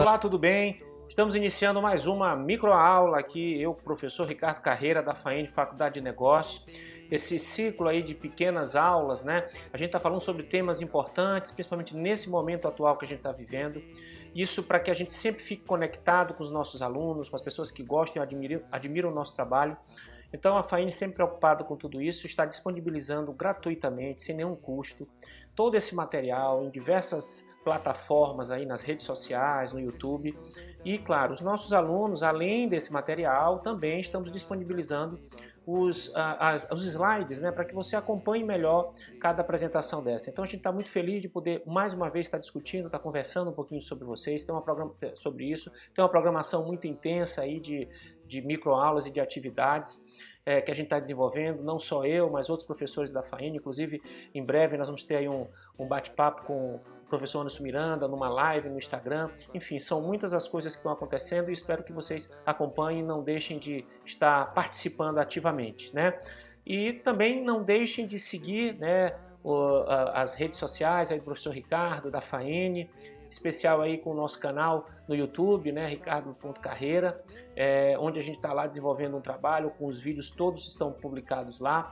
Olá, tudo bem? Estamos iniciando mais uma microaula aqui, eu, professor Ricardo Carreira, da FAENE, Faculdade de Negócios. Esse ciclo aí de pequenas aulas, né? A gente está falando sobre temas importantes, principalmente nesse momento atual que a gente está vivendo. Isso para que a gente sempre fique conectado com os nossos alunos, com as pessoas que gostam e admiram o nosso trabalho. Então a FAENE, sempre preocupada com tudo isso, está disponibilizando gratuitamente, sem nenhum custo, todo esse material em diversas plataformas aí nas redes sociais, no YouTube. E claro, os nossos alunos, além desse material, também estamos disponibilizando os slides, né, para que você acompanhe melhor cada apresentação dessa. Então a gente está muito feliz de poder mais uma vez estar discutindo, estar conversando um pouquinho sobre vocês, sobre isso. Tem uma programação muito intensa aí de microaulas e de atividades que a gente está desenvolvendo, não só eu, mas outros professores da FAENE. Inclusive, em breve nós vamos ter aí um bate-papo com o professor Anderson Miranda, numa live no Instagram. Enfim, são muitas as coisas que estão acontecendo e espero que vocês acompanhem e não deixem de estar participando ativamente, né? E também não deixem de seguir, né, as redes sociais aí do professor Ricardo, da FAENE, especial aí com o nosso canal no YouTube, né, ricardo.carreira, onde a gente está lá desenvolvendo um trabalho, com os vídeos todos estão publicados lá.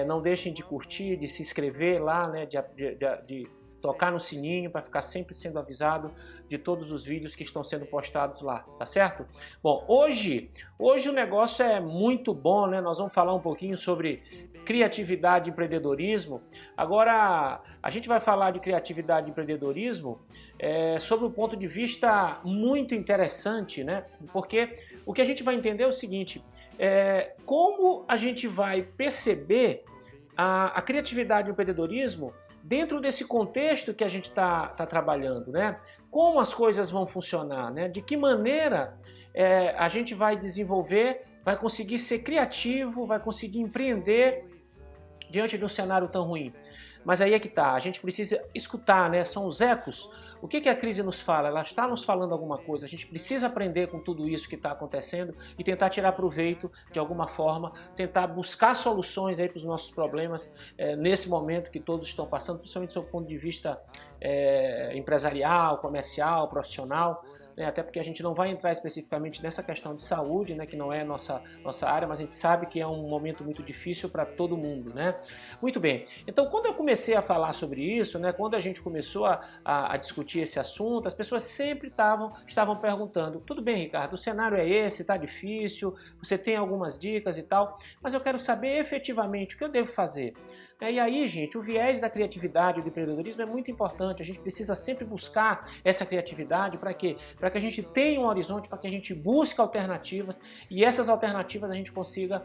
Não deixem de curtir, de se inscrever lá, né, de tocar no sininho para ficar sempre sendo avisado de todos os vídeos que estão sendo postados lá, tá certo? Bom, hoje o negócio é muito bom, né? Nós vamos falar um pouquinho sobre criatividade e empreendedorismo. Agora, a gente vai falar de criatividade e empreendedorismo sobre um ponto de vista muito interessante, né? Porque o que a gente vai entender é o seguinte, como a gente vai perceber a criatividade e o empreendedorismo dentro desse contexto que a gente está trabalhando, né? Como as coisas vão funcionar, né? De que maneira a gente vai desenvolver, vai conseguir ser criativo, vai conseguir empreender diante de um cenário tão ruim. Mas aí é que tá, a gente precisa escutar, né? São os ecos. O que a crise nos fala? Ela está nos falando alguma coisa. A gente precisa aprender com tudo isso que está acontecendo e tentar tirar proveito de alguma forma, tentar buscar soluções aí para os nossos problemas nesse momento que todos estão passando, principalmente do seu ponto de vista empresarial, comercial, profissional. Até porque a gente não vai entrar especificamente nessa questão de saúde, né, que não é nossa área, mas a gente sabe que é um momento muito difícil para todo mundo, né? Muito bem, então quando eu comecei a falar sobre isso, né, quando a gente começou a discutir esse assunto, as pessoas sempre estavam perguntando, tudo bem, Ricardo, o cenário é esse, está difícil, você tem algumas dicas e tal, mas eu quero saber efetivamente o que eu devo fazer. E aí, gente, o viés da criatividade e do empreendedorismo é muito importante. A gente precisa sempre buscar essa criatividade para quê? Para que a gente tenha um horizonte, para que a gente busque alternativas e essas alternativas a gente consiga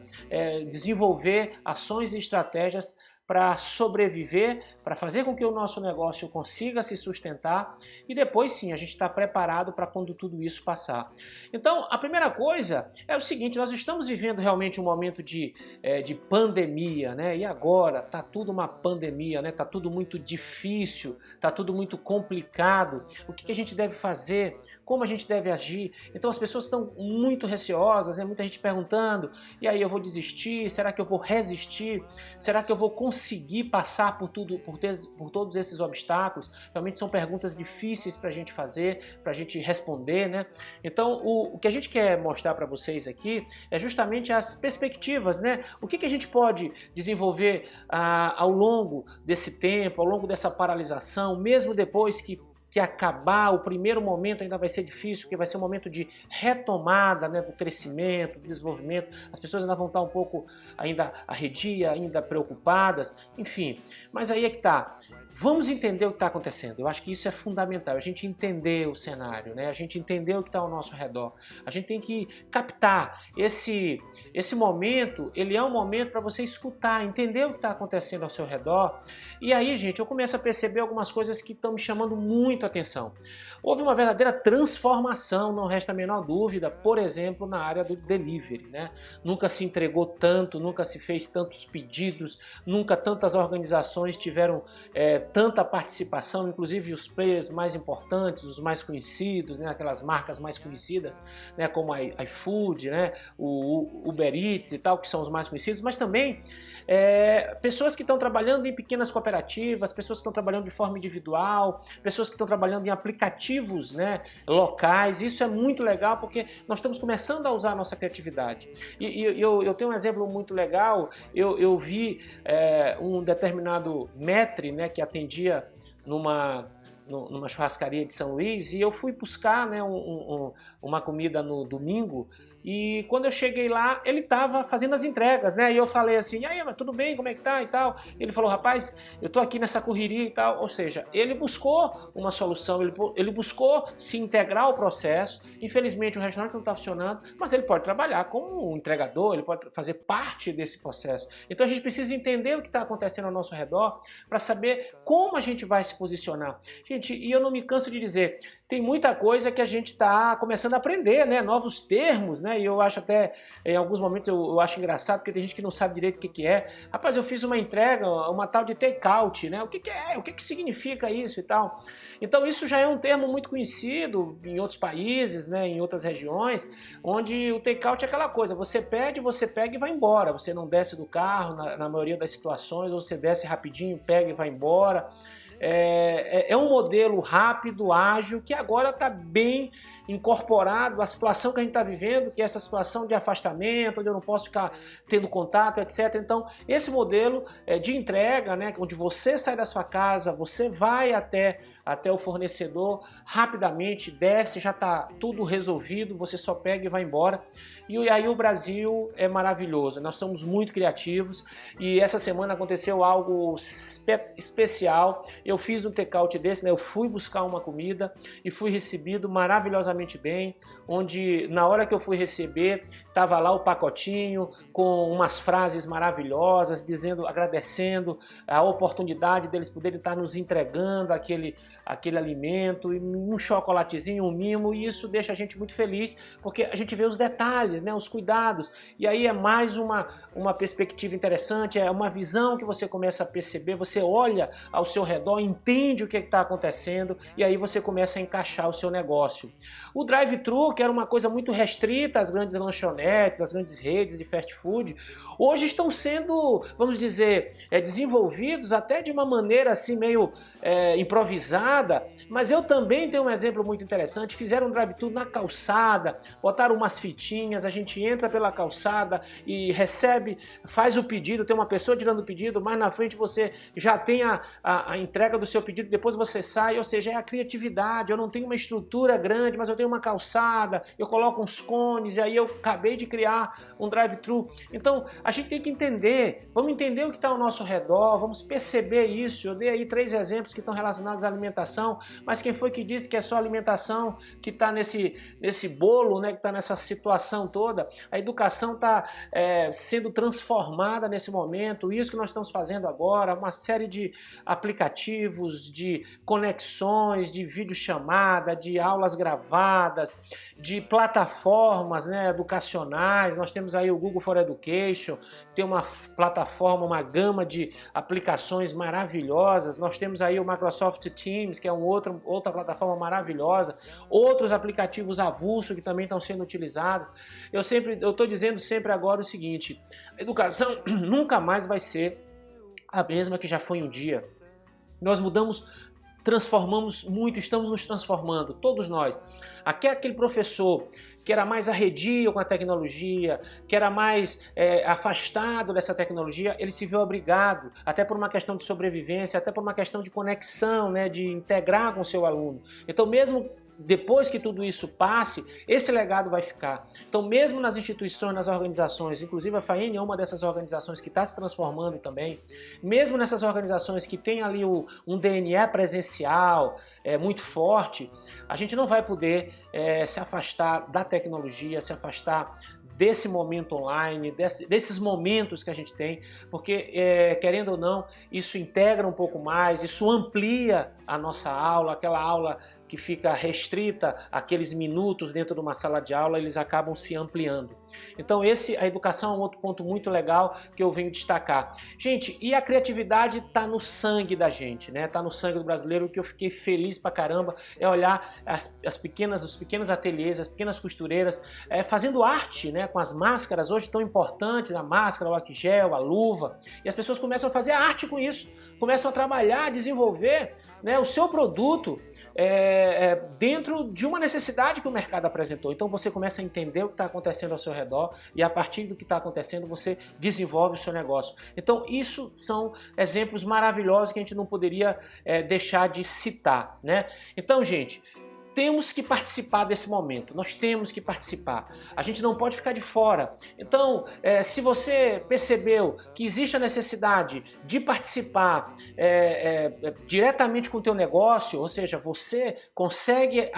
desenvolver ações e estratégias para sobreviver, para fazer com que o nosso negócio consiga se sustentar e depois sim a gente está preparado para quando tudo isso passar. Então a primeira coisa é o seguinte, nós estamos vivendo realmente um momento de pandemia, né? E agora está tudo uma pandemia, né? Está tudo muito difícil, está tudo muito complicado. O que a gente deve fazer? Como a gente deve agir? Então as pessoas estão muito receosas, né? Muita gente perguntando, e aí eu vou desistir? Será que eu vou resistir? Será que eu vou conseguir passar por todos esses obstáculos? Realmente são perguntas difíceis para a gente fazer, para a gente responder, né? Então o que a gente quer mostrar para vocês aqui é justamente as perspectivas, né? O que a gente pode desenvolver ao longo desse tempo, ao longo dessa paralisação, mesmo depois que acabar, o primeiro momento ainda vai ser difícil, porque vai ser um momento de retomada, né, do crescimento, do desenvolvimento, as pessoas ainda vão estar um pouco ainda arredia, ainda preocupadas, enfim, mas aí é que tá. Vamos entender o que está acontecendo. Eu acho que isso é fundamental, a gente entender o cenário, né? A gente entender o que está ao nosso redor. A gente tem que captar esse momento, ele é um momento para você escutar, entender o que está acontecendo ao seu redor. E aí, gente, eu começo a perceber algumas coisas que estão me chamando muito a atenção. Houve uma verdadeira transformação, não resta a menor dúvida, por exemplo, na área do delivery, né? Nunca se entregou tanto, nunca se fez tantos pedidos, nunca tantas organizações tiveram tanta participação, inclusive os players mais importantes, os mais conhecidos, né? Aquelas marcas mais conhecidas, né? Como a iFood, né? O Uber Eats e tal, que são os mais conhecidos, mas também pessoas que estão trabalhando em pequenas cooperativas, pessoas que estão trabalhando de forma individual, pessoas que estão trabalhando em aplicativos, né, locais. Isso é muito legal porque nós estamos começando a usar a nossa criatividade. E eu tenho um exemplo muito legal. Eu vi um determinado maître, né, que atendia numa churrascaria de São Luís, e eu fui buscar, né, uma comida no domingo. E quando eu cheguei lá, ele estava fazendo as entregas, né? E eu falei assim, e aí, mas tudo bem, como é que tá e tal? Ele falou, rapaz, eu tô aqui nessa correria e tal. Ou seja, ele buscou uma solução, ele buscou se integrar ao processo. Infelizmente o restaurante não está funcionando, mas ele pode trabalhar como um entregador, ele pode fazer parte desse processo. Então a gente precisa entender o que está acontecendo ao nosso redor para saber como a gente vai se posicionar. Gente, e eu não me canso de dizer, tem muita coisa que a gente está começando a aprender, né? Novos termos, né? E eu acho até, em alguns momentos eu acho engraçado, porque tem gente que não sabe direito o que é. Rapaz, eu fiz uma entrega, uma tal de take-out, né? O que é? O que significa isso e tal? Então isso já é um termo muito conhecido em outros países, né? Em outras regiões, onde o take-out é aquela coisa, você pede, você pega e vai embora. Você não desce do carro, na maioria das situações, ou você desce rapidinho, pega e vai embora. É um modelo rápido, ágil, que agora está bem incorporado à situação que a gente está vivendo, que é essa situação de afastamento, onde eu não posso ficar tendo contato, etc. Então, esse modelo de entrega, né, onde você sai da sua casa, você vai até o fornecedor, rapidamente desce, já está tudo resolvido, você só pega e vai embora. E aí o Brasil é maravilhoso, nós somos muito criativos e essa semana aconteceu algo especial. Eu fiz um take-out desse, né? Eu fui buscar uma comida e fui recebido maravilhosamente bem, onde na hora que eu fui receber, estava lá o pacotinho com umas frases maravilhosas, agradecendo a oportunidade deles poderem estar nos entregando aquele alimento, e um chocolatezinho, um mimo, e isso deixa a gente muito feliz, porque a gente vê os detalhes, né, os cuidados, e aí é mais uma perspectiva interessante, é uma visão que você começa a perceber, você olha ao seu redor, entende o que está acontecendo, e aí você começa a encaixar o seu negócio. O drive-thru, que era uma coisa muito restrita às grandes lanchonetes, às grandes redes de fast food, hoje estão sendo, vamos dizer, desenvolvidos até de uma maneira assim meio improvisada, mas eu também tenho um exemplo muito interessante. Fizeram um drive-thru na calçada, botaram umas fitinhas, a gente entra pela calçada e recebe, faz o pedido, tem uma pessoa tirando o pedido, mais na frente você já tem a entrega do seu pedido, depois você sai, ou seja, é a criatividade. Eu não tenho uma estrutura grande, mas eu tenho uma calçada, eu coloco uns cones e aí eu acabei de criar um drive-thru. Então a gente tem que entender, vamos entender o que está ao nosso redor, vamos perceber isso. Eu dei aí 3 exemplos que estão relacionados à alimentação, mas quem foi que disse que é só alimentação que está nesse bolo, né, que está nessa situação toda? A educação está sendo transformada nesse momento, isso que nós estamos fazendo agora, uma série de aplicativos, de conexões, de videochamada, de aulas gravadas, de plataformas, né, educacionais. Nós temos aí o Google for Education, tem uma plataforma, uma gama de aplicações maravilhosas. Nós temos aí o Microsoft Teams, que é outra plataforma maravilhosa, outros aplicativos avulsos que também estão sendo utilizados. Eu estou dizendo sempre agora o seguinte: a educação nunca mais vai ser a mesma que já foi um dia. Nós mudamos, transformamos muito, estamos nos transformando, todos nós. Aquele professor que era mais arredio com a tecnologia, que era mais afastado dessa tecnologia, ele se viu obrigado, até por uma questão de sobrevivência, até por uma questão de conexão, né, de integrar com o seu aluno. Então, mesmo depois que tudo isso passe, esse legado vai ficar. Então, mesmo nas instituições, nas organizações, inclusive a FAENE é uma dessas organizações que está se transformando também, mesmo nessas organizações que tem ali um DNA presencial muito forte, a gente não vai poder se afastar da tecnologia, se afastar desse momento online, desses momentos que a gente tem, porque, querendo ou não, isso integra um pouco mais, isso amplia a nossa aula, aquela aula que fica restrita àqueles minutos dentro de uma sala de aula, eles acabam se ampliando. Então a educação é um outro ponto muito legal que eu venho destacar. Gente, e a criatividade está no sangue da gente, né? Está no sangue do brasileiro. O que eu fiquei feliz pra caramba é olhar os pequenos ateliês, as pequenas costureiras fazendo arte, né? Com as máscaras hoje tão importantes, a máscara, o álcool gel, a luva, e as pessoas começam a fazer arte com isso, começam a trabalhar, a desenvolver, né, o seu produto dentro de uma necessidade que o mercado apresentou. Então você começa a entender o que está acontecendo ao seu redor e a partir do que está acontecendo você desenvolve o seu negócio. Então isso são exemplos maravilhosos que a gente não poderia deixar de citar, né? Então, gente, temos que participar desse momento, nós temos que participar, a gente não pode ficar de fora. Então, se você percebeu que existe a necessidade de participar diretamente com o teu negócio, ou seja, você consegue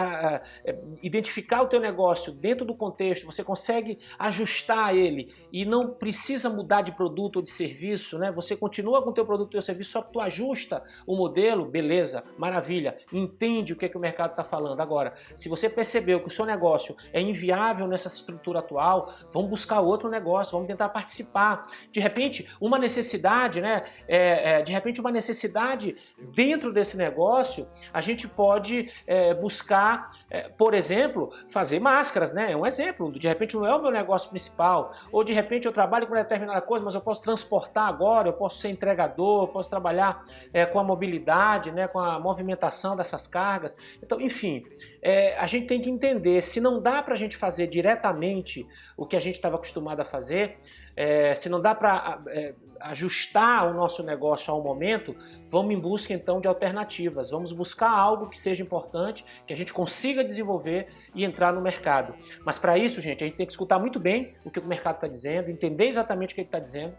identificar o teu negócio dentro do contexto, você consegue ajustar ele e não precisa mudar de produto ou de serviço, né? Você continua com o teu produto e teu serviço, só que tu ajusta o modelo, beleza, maravilha, entende o que o mercado está falando. Agora, se você percebeu que o seu negócio é inviável nessa estrutura atual, vamos buscar outro negócio, vamos tentar participar. De repente, uma necessidade, né? De repente, uma necessidade dentro desse negócio, a gente pode buscar, por exemplo, fazer máscaras, né? É um exemplo. De repente, não é o meu negócio principal, ou de repente eu trabalho com determinada coisa, mas eu posso transportar agora, eu posso ser entregador, eu posso trabalhar com a mobilidade, né? Com a movimentação dessas cargas. Então, enfim, a gente tem que entender, se não dá para a gente fazer diretamente o que a gente estava acostumado a fazer, se não dá para ajustar o nosso negócio ao momento, vamos em busca então de alternativas, vamos buscar algo que seja importante, que a gente consiga desenvolver e entrar no mercado. Mas para isso, gente, a gente tem que escutar muito bem o que o mercado está dizendo, entender exatamente o que ele está dizendo,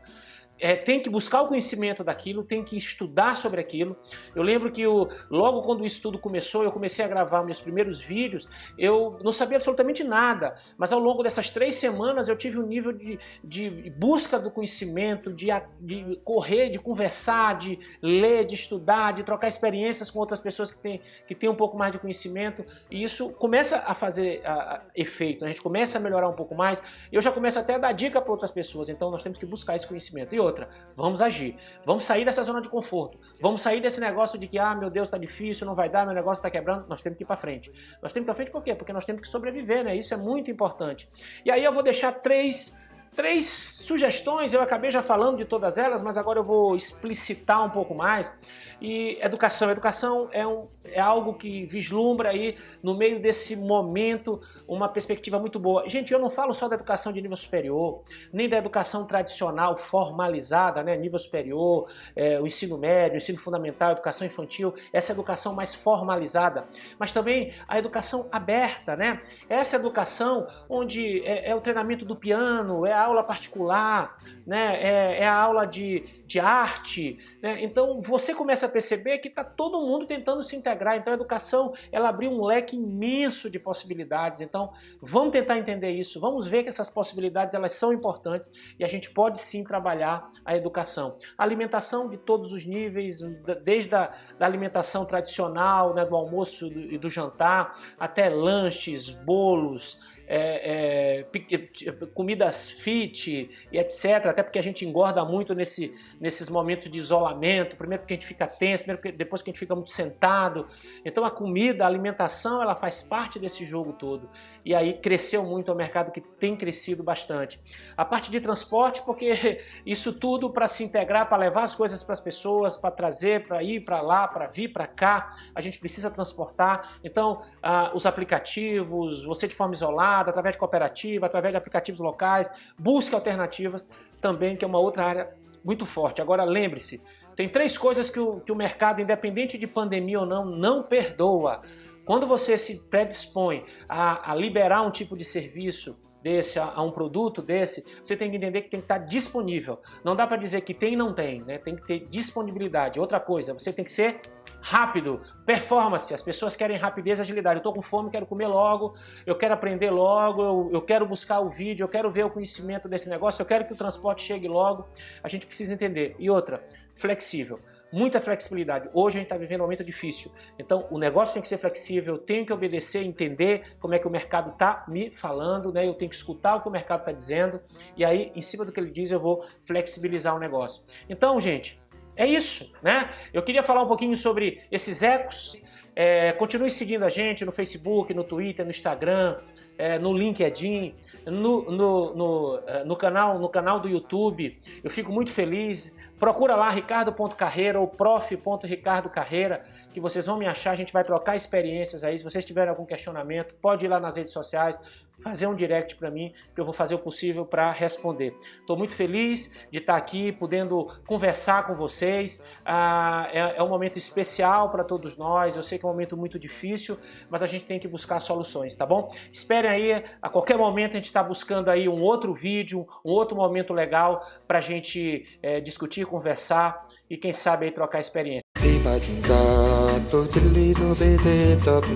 tem que buscar o conhecimento daquilo, tem que estudar sobre aquilo. Eu lembro que logo quando o estudo começou, eu comecei a gravar meus primeiros vídeos, eu não sabia absolutamente nada, mas ao longo dessas 3 semanas eu tive um nível de busca do conhecimento, de correr, de conversar, de ler, de estudar, de trocar experiências com outras pessoas que têm um pouco mais de conhecimento, e isso começa a fazer efeito, né? A gente começa a melhorar um pouco mais, eu já começo até a dar dica para outras pessoas, então nós temos que buscar esse conhecimento. E outra, vamos agir, vamos sair dessa zona de conforto, vamos sair desse negócio de que, meu Deus, tá difícil, não vai dar, meu negócio tá quebrando. Nós temos que ir para frente. Nós temos que ir para frente por quê? Porque nós temos que sobreviver, né? Isso é muito importante. E aí eu vou deixar três sugestões, eu acabei já falando de todas elas, mas agora eu vou explicitar um pouco mais. E educação é algo que vislumbra aí no meio desse momento uma perspectiva muito boa. Gente, eu não falo só da educação de nível superior, nem da educação tradicional formalizada, né, nível superior, o ensino médio, o ensino fundamental, a educação infantil, essa educação mais formalizada, mas também a educação aberta, né? Essa educação onde é o treinamento do piano, é a aula particular, né? É a aula de arte, né? Então você começa a perceber que está todo mundo tentando se integrar. Então a educação, ela abriu um leque imenso de possibilidades. Então vamos tentar entender isso, vamos ver que essas possibilidades elas são importantes e a gente pode sim trabalhar a educação. A alimentação de todos os níveis, desde a alimentação tradicional, né, do almoço e do jantar, até lanches, bolos, comidas fit e etc, até porque a gente engorda muito nesses momentos de isolamento, primeiro porque a gente fica tenso, depois porque a gente fica muito sentado. Então a comida, a alimentação, ela faz parte desse jogo todo, e aí cresceu muito, o mercado que tem crescido bastante. A parte de transporte, porque isso tudo para se integrar, para levar as coisas para as pessoas, para trazer, para ir para lá, para vir para cá, a gente precisa transportar. Então os aplicativos, você de forma isolada, através de cooperativa, através de aplicativos locais, busque alternativas também, que é uma outra área muito forte. Agora lembre-se, tem 3 coisas que o mercado, independente de pandemia ou não perdoa. Quando você se predispõe a liberar um tipo de serviço desse, a um produto desse, você tem que entender que tem que estar disponível. Não dá para dizer que tem e não tem, né? Tem que ter disponibilidade. Outra coisa, você tem que ser rápido, performance, as pessoas querem rapidez e agilidade. Eu estou com fome, quero comer logo, eu quero aprender logo, eu quero buscar o vídeo, eu quero ver o conhecimento desse negócio, eu quero que o transporte chegue logo. A gente precisa entender. E outra, flexível. Muita flexibilidade. Hoje a gente está vivendo um momento difícil. Então o negócio tem que ser flexível, eu tenho que obedecer, entender como é que o mercado está me falando, né? Eu tenho que escutar o que o mercado está dizendo e aí, em cima do que ele diz, eu vou flexibilizar o negócio. Então, gente, é isso, né? Eu queria falar um pouquinho sobre esses ecos. Continue seguindo a gente no Facebook, no Twitter, no Instagram, no LinkedIn, no canal do YouTube. Eu fico muito feliz. Procura lá ricardo.carreira ou prof.ricardocarreira, que vocês vão me achar, a gente vai trocar experiências aí. Se vocês tiverem algum questionamento, pode ir lá nas redes sociais, fazer um direct para mim, que eu vou fazer o possível para responder. Estou muito feliz de estar aqui, podendo conversar com vocês. É um momento especial para todos nós, eu sei que é um momento muito difícil, mas a gente tem que buscar soluções, tá bom? Esperem aí, a qualquer momento a gente está buscando aí um outro vídeo, um outro momento legal para a gente discutir, conversar e quem sabe aí trocar experiência.